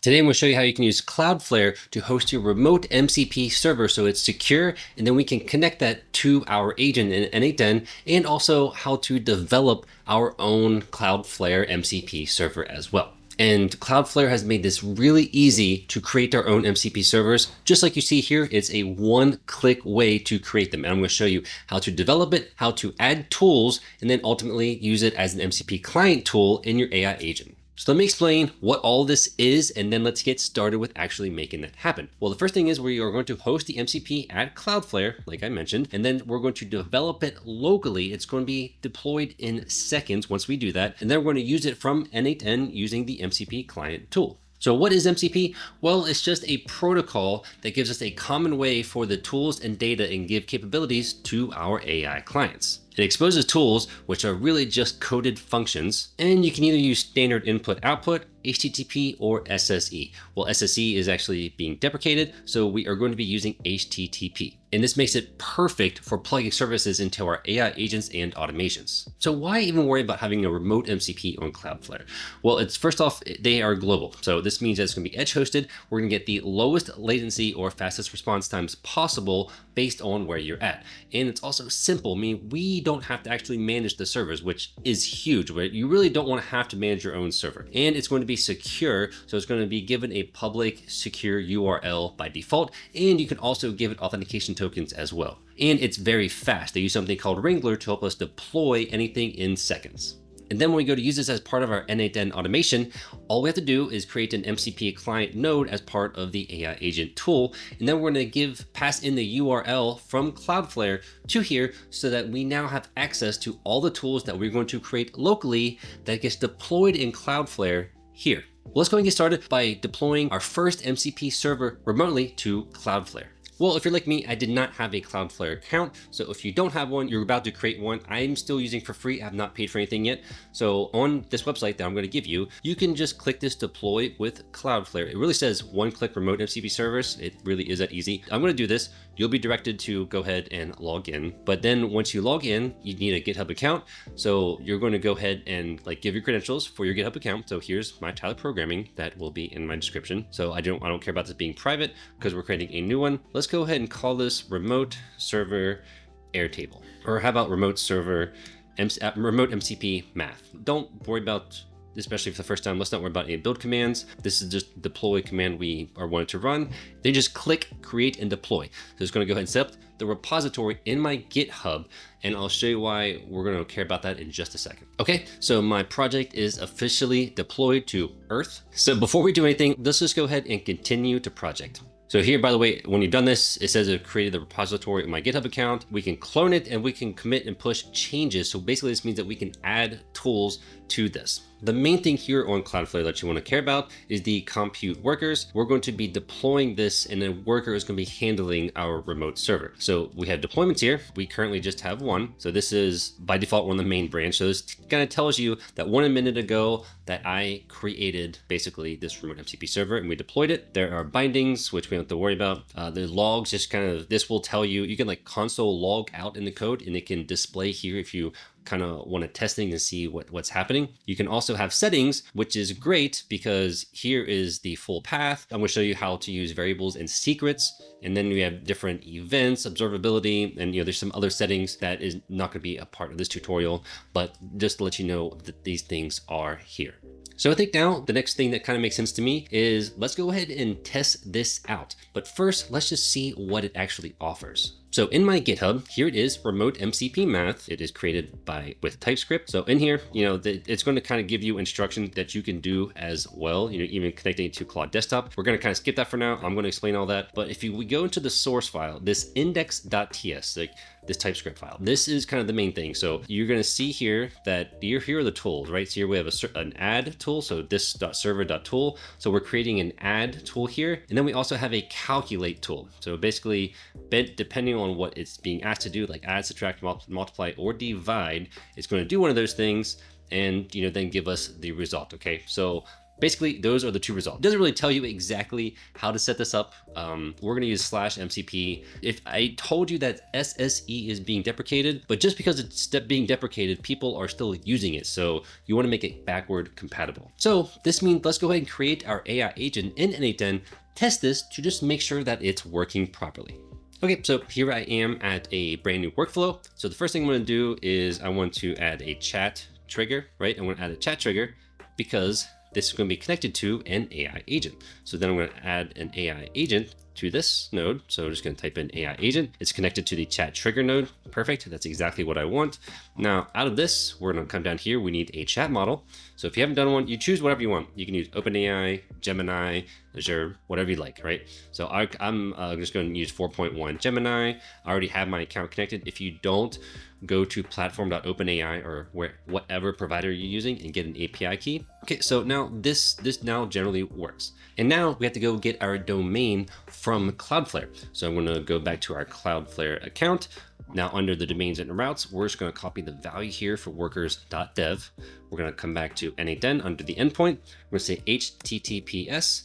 Today I'm going to show you how you can use Cloudflare to host your remote MCP server so it's secure, and then we can connect that to our agent in n8n, and also how to develop our own Cloudflare MCP server as well. And Cloudflare has made this really easy to create our own MCP servers. Just like you see here, it's a one-click way to create them. And I'm going to show you how to develop it, how to add tools, and then ultimately use it as an MCP client tool in your AI agent. So let me explain what all this is, and then let's get started with actually making that happen. Well, the first thing is we are going to host the MCP at Cloudflare, like I mentioned, and then we're going to develop it locally. It's going to be deployed in seconds once we do that, and then we're going to use it from n8n using the MCP client tool. So what is MCP? Well, it's just a protocol that gives us a common way for the tools and data and give capabilities to our AI clients. It exposes tools, which are really just coded functions, and you can either use standard input-output, HTTP, or SSE. Well, SSE is actually being deprecated, so we are going to be using HTTP. And this makes it perfect for plugging services into our AI agents and automations. So why even worry about having a remote MCP on Cloudflare? Well, it's first off, they are global. So this means that it's going to be edge hosted. We're going to get the lowest latency or fastest response times possible based on where you're at. And it's also simple. I mean, we don't have to actually manage the servers, which is huge, right? You really don't want to have to manage your own server. And it's going to be secure. So it's going to be given a public secure URL by default. And you can also give it authentication tokens as well. And it's very fast. They use something called Wrangler to help us deploy anything in seconds. And then when we go to use this as part of our n8n automation, all we have to do is create an MCP client node as part of the AI agent tool. And then we're going to pass in the URL from Cloudflare to here so that we now have access to all the tools that we're going to create locally that gets deployed in Cloudflare here. Let's go and get started by deploying our first MCP server remotely to Cloudflare. Well, if you're like me, I did not have a Cloudflare account. So if you don't have one, you're about to create one. I'm still using for free. I have not paid for anything yet. So on this website that I'm going to give you, you can just click this deploy with Cloudflare. It really says one-click remote MCP servers. It really is that easy. I'm going to do this. You'll be directed to go ahead and log in. But then once you log in, you need a GitHub account. So you're going to go ahead and give your credentials for your GitHub account. So here's my Tyler programming that will be in my description. So I don't care about this being private because we're creating a new one. Let's go ahead and call this remote server Airtable, or how about remote server remote MCP math. Don't worry about, especially for the first time, let's not worry about any build commands. This is just deploy command we are wanting to run. Then just click create and deploy. So it's going to go ahead and set up the repository in my GitHub, and I'll show you why we're going to care about that in just a second. Okay, so my project is officially deployed to Earth. So before we do anything, let's just go ahead and continue to project. So here, by the way, when you've done this, it says I've created the repository in my GitHub account. We can clone it and we can commit and push changes. So basically this means that we can add tools to this. The main thing here on Cloudflare that you want to care about is the compute workers. We're going to be deploying this, and the worker is going to be handling our remote server. So we have deployments here. We currently just have one. So this is by default one of the main branch. So this kind of tells you that 1 minute ago that I created basically this remote MCP server and we deployed it. There are bindings, which we don't have to worry about. The logs, just this will tell you, you can console log out in the code, and it can display here if you kind of want to test things and see what's happening. You can also have settings, which is great because here is the full path. I'm going to show you how to use variables and secrets. And then we have different events, observability, and there's some other settings that is not going to be a part of this tutorial, but just to let you know that these things are here. So I think now the next thing that kind of makes sense to me is let's go ahead and test this out. But first, let's just see what it actually offers. So in my GitHub, here it is, remote MCP math. It is created with TypeScript. So in here, it's going to kind of give you instructions that you can do as well, even connecting it to Claude Desktop. We're going to kind of skip that for now. I'm going to explain all that. But if we go into the source file, this index.ts, this TypeScript file, this is kind of the main thing. So you're going to see here that here are the tools, right? So here we have an add tool. So this.server.tool. So we're creating an add tool here. And then we also have a calculate tool. So basically, depending on what it's being asked to do, like add, subtract, multiply, or divide, it's going to do one of those things and then give us the result. Okay, so Basically, those are the two results. It doesn't really tell you exactly how to set this up. We're gonna use /MCP. If I told you that SSE is being deprecated, but just because it's being deprecated, people are still using it. So you wanna make it backward compatible. So this means let's go ahead and create our AI agent in n8n, test this to just make sure that it's working properly. Okay, so here I am at a brand new workflow. So the first thing I'm gonna do is I want to add a chat trigger, right? I'm gonna add a chat trigger because this is going to be connected to an AI agent. So then I'm going to add an AI agent to this node. So I'm just going to type in AI agent. It's connected to the chat trigger node. Perfect. That's exactly what I want. Now, out of this, we're going to come down here. We need a chat model. So if you haven't done one, you choose whatever you want. You can use OpenAI, Gemini, Azure, whatever you like, right? So I'm just going to use 4.1 Gemini. I already have my account connected. If you don't, go to platform.openai or whatever provider you're using and get an API key. Okay, so now this now generally works. And now we have to go get our domain from Cloudflare. So I'm going to go back to our Cloudflare account. Now under the domains and routes, we're just going to copy the value here for workers.dev. We're going to come back to n8n under the endpoint. We're going to say https://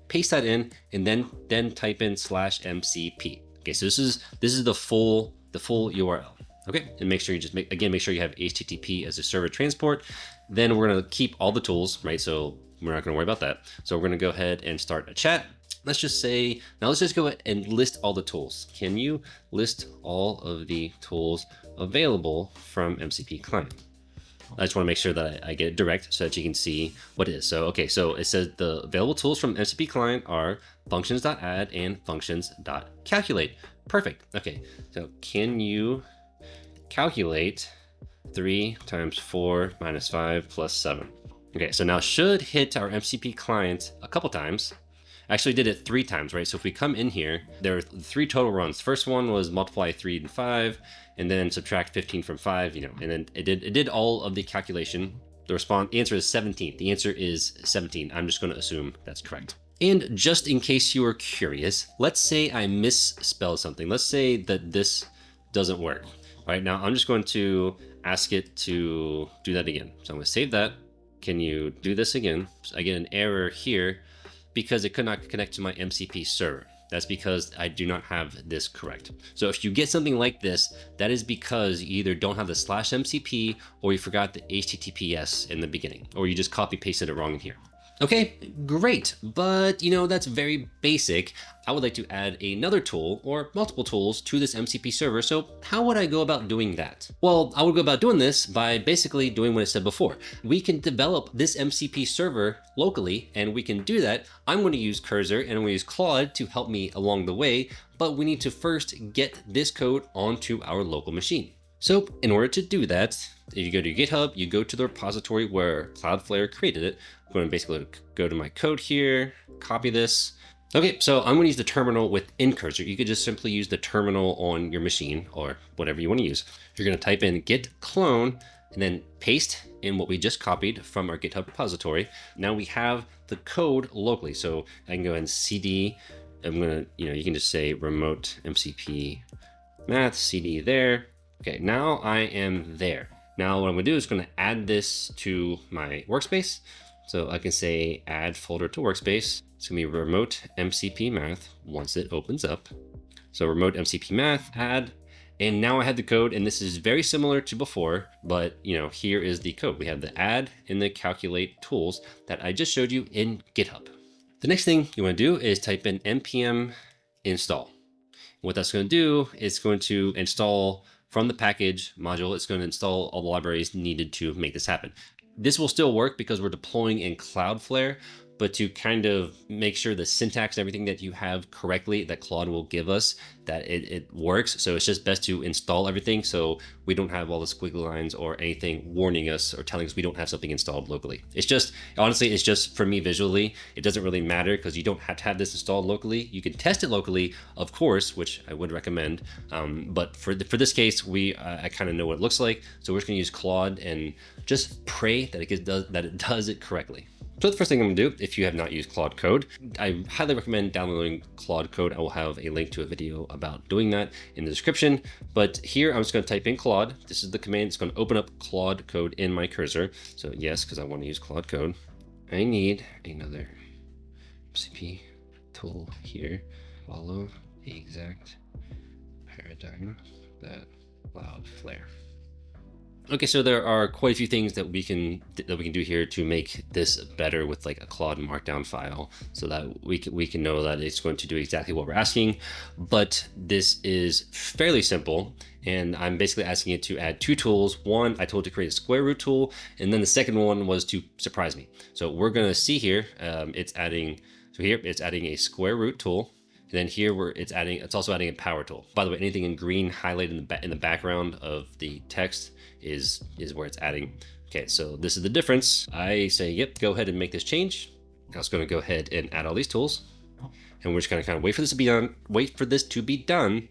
paste that in, and then type in /MCP. Okay, so this is the full URL. Okay, and make sure you just make sure you have HTTP as a server transport. Then we're going to keep all the tools, right? So we're not going to worry about that. So we're going to go ahead and start a chat. Let's just say, now let's just go ahead and list all the tools. Can you list all of the tools available from MCP client? I just want to make sure that I get it direct so that you can see what it is. So, okay, so it says the available tools from MCP client are functions.add and functions.calculate. Perfect. Okay, so can you calculate 3 times 4 minus 5 plus 7? Okay, so now should hit our MCP client a couple times. Actually did it 3 times, right? So if we come in here, there are 3 total runs. First one was multiply 3 and 5, and then subtract 15 from 5, and then it did all of the calculation. The answer is 17. The answer is 17. I'm just going to assume that's correct. And just in case you are curious, let's say I misspelled something. Let's say that this doesn't work. All right, now I'm just going to ask it to do that again. So I'm going to save that. Can you do this again? So I get an error here because it could not connect to my MCP server. That's because I do not have this correct. So if you get something like this, that is because you either don't have the /MCP or you forgot the HTTPS in the beginning, or you just copy pasted it wrong in here. Okay, great, but that's very basic. I would like to add another tool or multiple tools to this MCP server. So how would I go about doing that? Well, I would go about doing this by basically doing what I said before. We can develop this MCP server locally, and we can do that. I'm going to use Cursor and I'm going to use Claude to help me along the way, but we need to first get this code onto our local machine. So in order to do that, if you go to GitHub, you go to the repository where Cloudflare created it. I'm going to basically go to my code here, copy this. Okay, so I'm going to use the terminal within Cursor. You could just simply use the terminal on your machine or whatever you want to use. You're going to type in git clone and then paste in what we just copied from our GitHub repository. Now we have the code locally. So I can go ahead and cd. I'm going to, you can just say remote MCP math cd there. Okay, now I am there. Now what I'm going to do is going to add this to my workspace. So I can say add folder to workspace. It's going to be remote MCP math once it opens up. So remote MCP math, add, and now I have the code, and this is very similar to before, but here is the code. We have the add and the calculate tools that I just showed you in GitHub. The next thing you want to do is type in npm install. What that's going to do is going to install from the package module. It's going to install all the libraries needed to make this happen. This will still work because we're deploying in Cloudflare, but to kind of make sure the syntax and everything that you have correctly, that Claude will give us, that it works. So it's just best to install everything so we don't have all the squiggly lines or anything warning us or telling us we don't have something installed locally. It's just, honestly, it's just for me visually, it doesn't really matter because you don't have to have this installed locally. You can test it locally, of course, which I would recommend. But for this case, I kind of know what it looks like. So we're just gonna use Claude and just pray that it does it correctly. So the first thing I'm gonna do, if you have not used Claude Code, I highly recommend downloading Claude Code. I will have a link to a video about doing that in the description. But here I'm just gonna type in Claude. This is the command. It's gonna open up Claude Code in my cursor. So yes, because I want to use Claude Code. I need another MCP tool here. Follow the exact paradigm that Cloudflare. Okay, so there are quite a few things that we can do here to make this better with like a Claude Markdown file, so that we can know that it's going to do exactly what we're asking. But this is fairly simple, and I'm basically asking it to add two tools. One, I told it to create a square root tool, and then the second one was to surprise me. So we're gonna see here, it's adding a square root tool. And then here it's also adding a power tool. By the way, anything in green highlighted in the background of the text is where it's adding. Okay, so this is the difference. I say, yep, go ahead and make this change. I was going to go ahead and add all these tools, and we're just going to kind of wait for this to be done.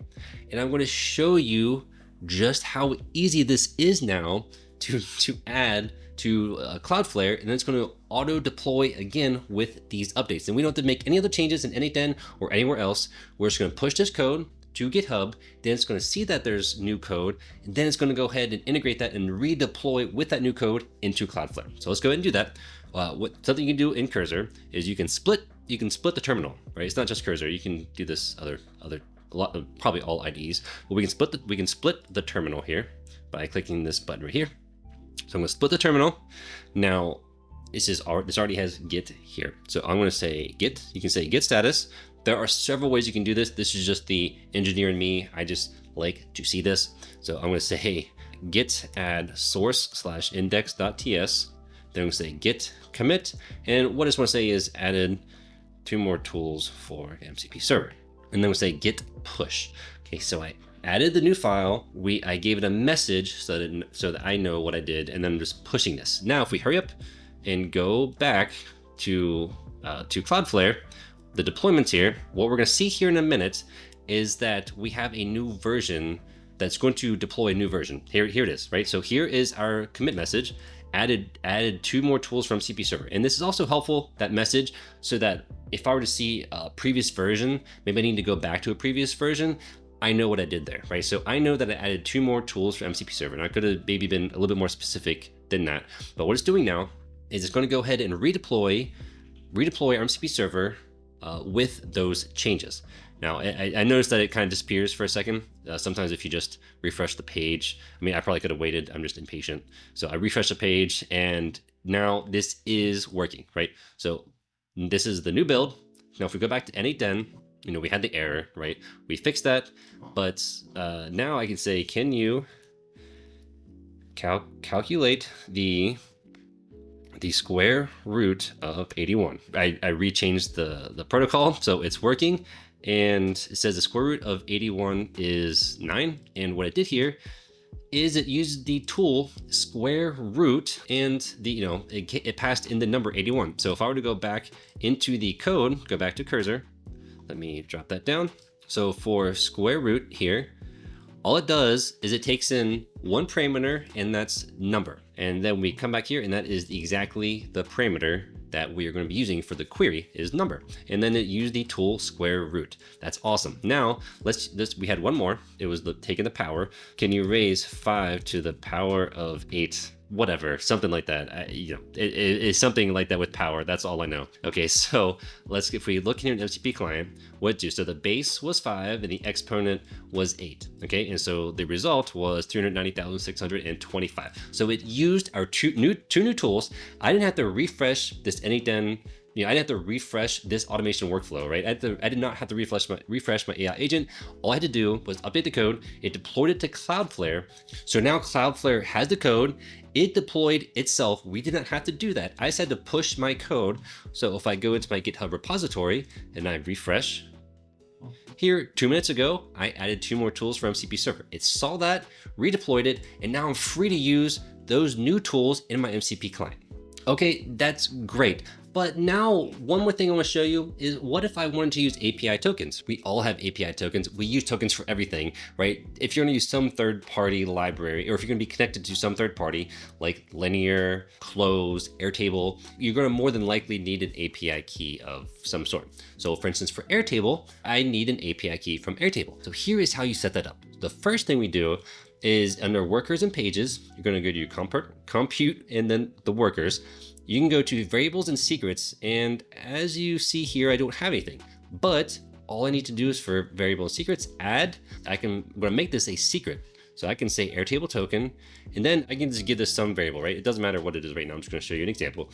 And I'm going to show you just how easy this is now to add to Cloudflare, and then it's going to auto deploy again with these updates. And we don't have to make any other changes in n8n or anywhere else. We're just going to push this code to GitHub, then it's going to see that there's new code, and then it's going to go ahead and integrate that and redeploy with that new code into Cloudflare. So let's go ahead and do that. Something you can do in Cursor is you can split the terminal, right? It's not just Cursor. You can do this probably all IDEs, but we can split the terminal here by clicking this button right here. So I'm going to split the terminal. Now this already has Git here. So I'm going to say Git. You can say Git status. There are several ways you can do this. This is just the engineer in me. I just like to see this. So I'm going to say, hey, git add source/index.ts. Then I'm going to say git commit. And what I just want to say is added 2 more tools for MCP server. And then we'll say git push. Okay, so I added the new file. I gave it a message so that I know what I did, and then I'm just pushing this. Now, if we hurry up and go back to Cloudflare, the deployments here, what we're going to see here in a minute is that we have a new version that's going to deploy a new version. Here it is, right? So here is our commit message. Added 2 more tools from MCP server. And this is also helpful, that message, so that if I were to see a previous version, maybe I need to go back to a previous version, I know what I did there, right? So I know that I added 2 more tools for MCP server. And I could have maybe been a little bit more specific than that. But what it's doing now is it's going to go ahead and redeploy our MCP server with those changes. Now, I noticed that it kind of disappears for a second. Sometimes if you just refresh the page, I mean, I probably could have waited. I'm just impatient. So I refresh the page, and now this is working, right? So this is the new build. Now, if we go back to n8n, we had the error, right? We fixed that, but now I can say, can you calculate the square root of 81? I rechanged the protocol, so it's working. And it says the square root of 81 is 9. And what I did here is it used the tool square root, and it passed in the number 81. So if I were to go back into the code, go back to cursor, let me drop that down. So for square root here, all it does is it takes in one parameter, and that's number. And then we come back here, and that is exactly the parameter that we are going to be using for the query is number. And then it used the tool square root. That's awesome. Now we had one more. It was taking the power. Can you raise 5 to the power of 8? Whatever, something like that. It's something like that with power. That's all I know. Okay, so if we look here in MCP client, what do? So the base was 5 and the exponent was 8. Okay, and so the result was 390,625. So it used our two new tools. I didn't have to refresh this n8n. I didn't have to refresh this automation workflow, right? I did not have to refresh my AI agent. All I had to do was update the code. It deployed it to Cloudflare. So now Cloudflare has the code. It deployed itself. We did not have to do that. I just had to push my code. So if I go into my GitHub repository and I refresh, here 2 minutes ago, I added 2 more tools for MCP server. It saw that, redeployed it, and now I'm free to use those new tools in my MCP client. Okay, that's great. But now, one more thing I want to show you is what if I wanted to use API tokens? We all have API tokens. We use tokens for everything, right? If you're going to use some third-party library, or if you're going to be connected to some third party like Linear, Close, Airtable, you're going to more than likely need an API key of some sort. So for instance, for Airtable, I need an API key from Airtable. So here is how you set that up. The first thing we do is under workers and pages, you're going to go to your compute and then the workers. You can go to variables and secrets, and as you see here, I don't have anything, but all I need to do is for variable and secrets, add. I'm gonna make this a secret. So I can say Airtable token, and then I can just give this some variable, right? It doesn't matter what it is right now. I'm just gonna show you an example.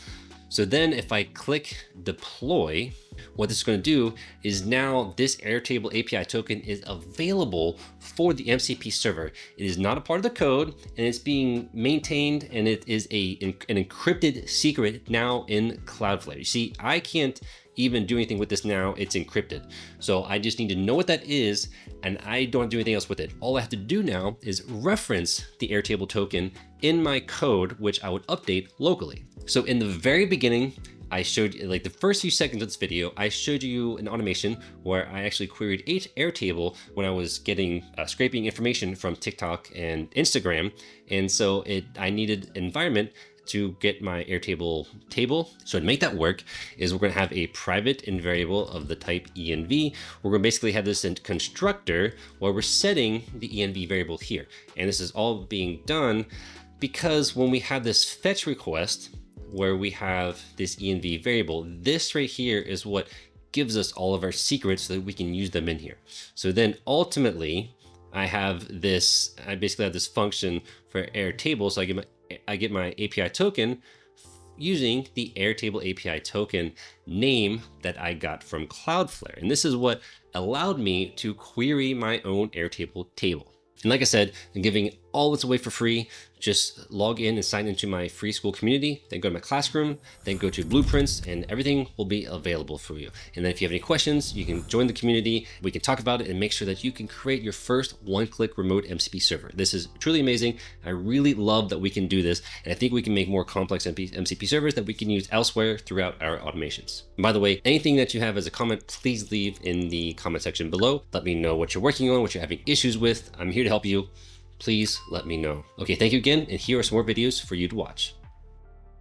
So then if I click deploy, what this is gonna do is now this Airtable API token is available for the MCP server. It is not a part of the code, and it's being maintained, and it is an encrypted secret now in Cloudflare. You see, I can't even do anything with this now, it's encrypted. So I just need to know what that is, and I don't do anything else with it. All I have to do now is reference the Airtable token in my code, which I would update locally. So in the very beginning, I showed you, like the first few seconds of this video, I showed you an automation where I actually queried Airtable when I was getting scraping information from TikTok and Instagram. And so I needed an environment to get my Airtable table. So to make that work is we're gonna have a private and variable of the type env. We're gonna basically have this in constructor where we're setting the env variable here. And this is all being done because when we have this fetch request, where we have this env variable, this right here is what gives us all of our secrets so that we can use them in here. So then ultimately I basically have this function for Airtable. So I get my API token using the Airtable API token name that I got from Cloudflare. And this is what allowed me to query my own Airtable table. And like I said, I'm giving all this away for free. Just log in and sign into my free school community, then go to my classroom, then go to blueprints, and everything will be available for you. And then if you have any questions, you can join the community. We can talk about it and make sure that you can create your first one-click remote MCP server. This is truly amazing. I really love that we can do this. And I think we can make more complex MCP servers that we can use elsewhere throughout our automations. And by the way, anything that you have as a comment, please leave in the comment section below. Let me know what you're working on, what you're having issues with. I'm here to help you. Please let me know. Okay, thank you again, and here are some more videos for you to watch.